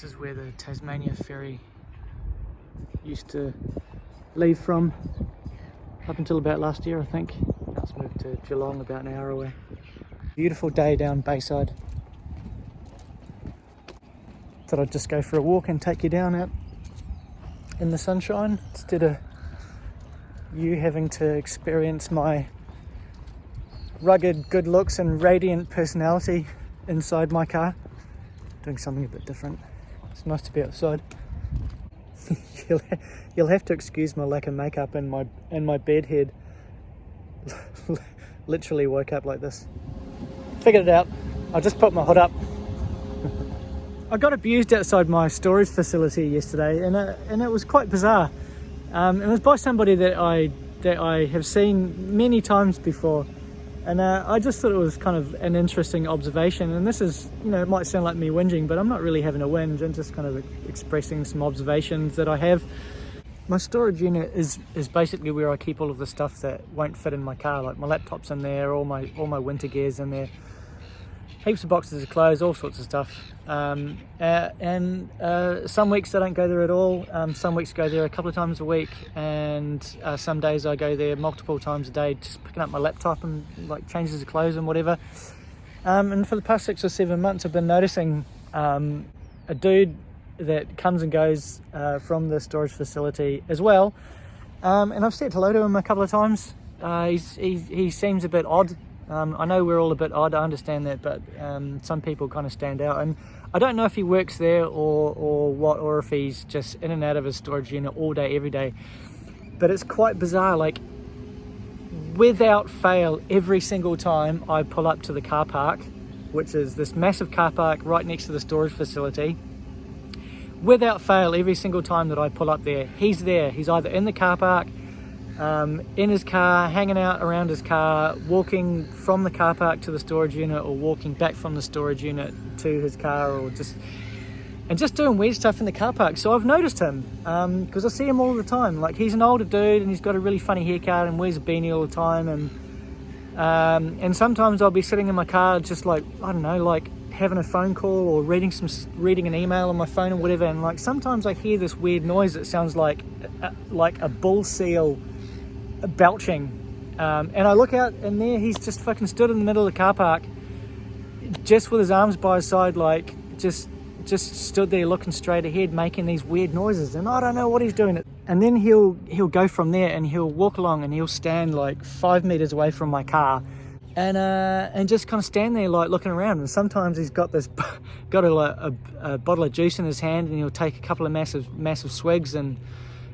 This is where the Tasmania ferry used to leave from, up until about last year, I think. Now it's moved to Geelong, about an hour away. Beautiful day down Bayside. Thought I'd just go for a walk and take you down out in the sunshine, instead of you having to experience my rugged good looks and radiant personality inside my car. Doing something a bit different. It's nice to be outside. You'll have to excuse my lack of makeup and my bed head. Literally woke up like this. Figured it out. I just put my hood up. I got abused outside my storage facility yesterday, and it was quite bizarre. It was by somebody that I have seen many times before, and I just thought it was kind of an interesting observation. And this is, it might sound like me whinging, but I'm not really having a whinge. I'm just kind of expressing some observations that I have. My storage unit is basically where I keep all of the stuff that won't fit in my car, like my laptop's in there, all my winter gear's in there. Heaps of boxes of clothes, all sorts of stuff. And some weeks I don't go there at all. Some weeks I go there a couple of times a week, and some days I go there multiple times a day, just picking up my laptop and like changes of clothes and whatever. And for the past 6 or 7 months I've been noticing a dude that comes and goes from the storage facility as well. And I've said hello to him a couple of times. He seems a bit odd. I know we're all a bit odd, I understand that, but some people kind of stand out, and I don't know if he works there or what, or if he's just in and out of his storage unit all day, every day. But it's quite bizarre. Like, without fail, every single time I pull up to the car park, which is this massive car park right next to the storage facility, without fail, every single time that I pull up there, he's there. He's either in the car park, in his car, hanging out around his car, walking from the car park to the storage unit, or walking back from the storage unit to his car, or just doing weird stuff in the car park. So I've noticed him, because I see him all the time. Like, he's an older dude and he's got a really funny haircut and wears a beanie all the time, and sometimes I'll be sitting in my car just like, I don't know, like having a phone call or reading an email on my phone or whatever, and like sometimes I hear this weird noise that sounds like a bull seal belching, and I look out, and there he's just fucking stood in the middle of the car park, just with his arms by his side, like just stood there looking straight ahead, making these weird noises, and I don't know what he's doing. And then he'll go from there and he'll walk along and he'll stand like 5 meters away from my car, and just kind of stand there like looking around. And sometimes he's got a bottle of juice in his hand, and he'll take a couple of massive swigs, and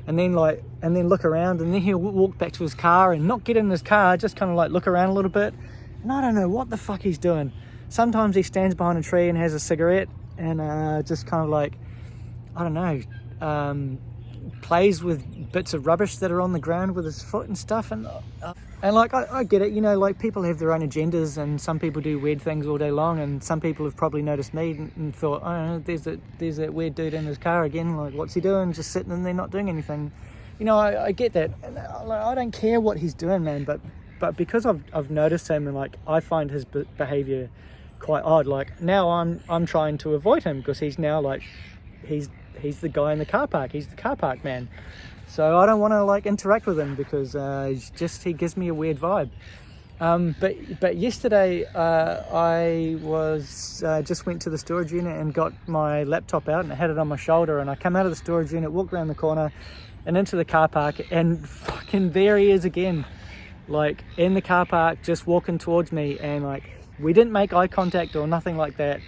then look around, and then he'll walk back to his car and not get in his car, just kind of like look around a little bit. And I don't know what the fuck he's doing. Sometimes he stands behind a tree and has a cigarette, and just kind of like, I don't know, plays with bits of rubbish that are on the ground with his foot and stuff. And like, I get it, like people have their own agendas, and some people do weird things all day long, and some people have probably noticed me and thought, oh, there's that weird dude in his car again, like what's he doing, just sitting in there not doing anything. I get that, and I don't care what he's doing, man, but because I've noticed him, and like I find his behavior quite odd. Like, now I'm trying to avoid him, because he's now like he's the guy in the car park, he's the car park man. So I don't want to like interact with him, because he gives me a weird vibe. But yesterday I was just went to the storage unit and got my laptop out, and I had it on my shoulder, and I come out of the storage unit, walked around the corner and into the car park, and fucking there he is again, like in the car park, just walking towards me. And like, we didn't make eye contact or nothing like that,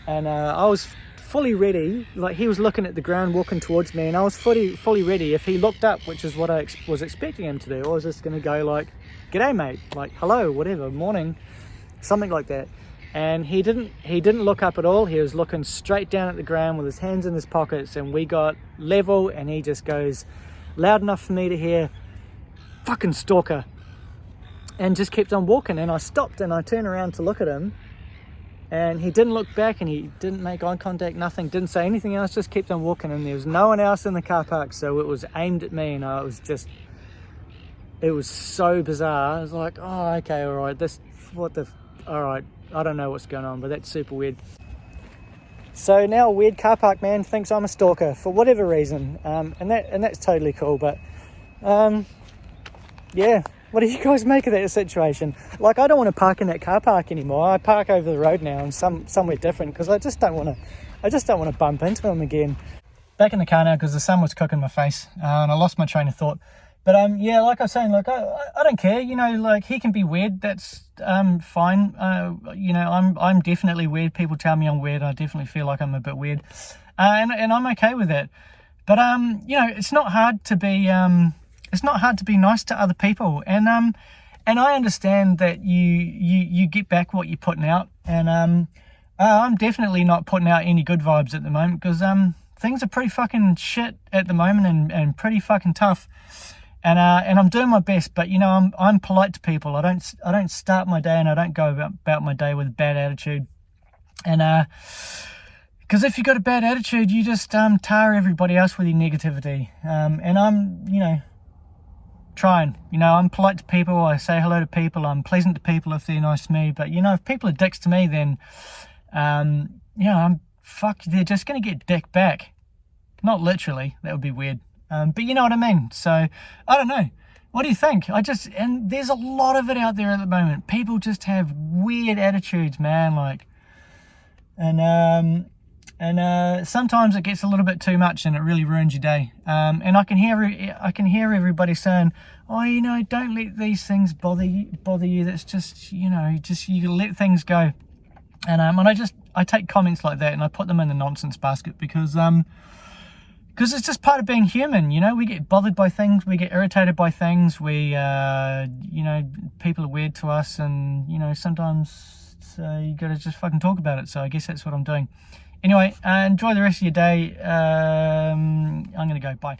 and I was fully ready. Like, he was looking at the ground walking towards me, and I was fully ready. If he looked up, which is what I was expecting him to do, I was just going to go like, g'day mate, like hello, whatever, morning, something like that. And he didn't look up at all. He was looking straight down at the ground with his hands in his pockets, and we got level, and he just goes loud enough for me to hear, fucking stalker, and just kept on walking. And I stopped and I turned around to look at him, and he didn't look back, and he didn't make eye contact, nothing, didn't say anything else, just kept on walking. And there was no one else in the car park, so it was aimed at me, and it was so bizarre. I was like, oh, okay, all right, all right, I don't know what's going on, but that's super weird. So now a weird car park man thinks I'm a stalker for whatever reason, and that's totally cool. But yeah, what do you guys make of that situation? Like, I don't want to park in that car park anymore. I park over the road now and somewhere different, because I just don't want to bump into him again. Back in the car now because the sun was cooking my face, and I lost my train of thought. But yeah, like I was saying, like I don't care, you know, like he can be weird, that's fine. You know, I'm definitely weird. People tell me I'm weird. I definitely feel like I'm a bit weird, and I'm okay with that. But you know, it's not hard to be nice to other people, and I understand that you get back what you're putting out, and I'm definitely not putting out any good vibes at the moment, because things are pretty fucking shit at the moment, and pretty fucking tough. And I'm doing my best, but you know, I'm polite to people. I don't start my day, and I don't go about my day with a bad attitude. And because if you've got a bad attitude, you just tar everybody else with your negativity. And I'm, you know, trying. You know, I'm polite to people. I say hello to people. I'm pleasant to people if they're nice to me. But you know, if people are dicks to me, then you know, they're just gonna get dick back. Not literally. That would be weird. But you know what I mean. So I don't know. What do you think? And there's a lot of it out there at the moment. People just have weird attitudes, man. Like, and sometimes it gets a little bit too much, and it really ruins your day. And I can hear everybody saying, "Oh, you know, don't let these things bother you. That's just, you know, you let things go." And I take comments like that and I put them in the nonsense basket, because it's just part of being human. You know, we get bothered by things, we get irritated by things, you know, people are weird to us, and you know, sometimes you gotta just fucking talk about it. So I guess that's what I'm doing. Anyway, enjoy the rest of your day. I'm gonna go. Bye.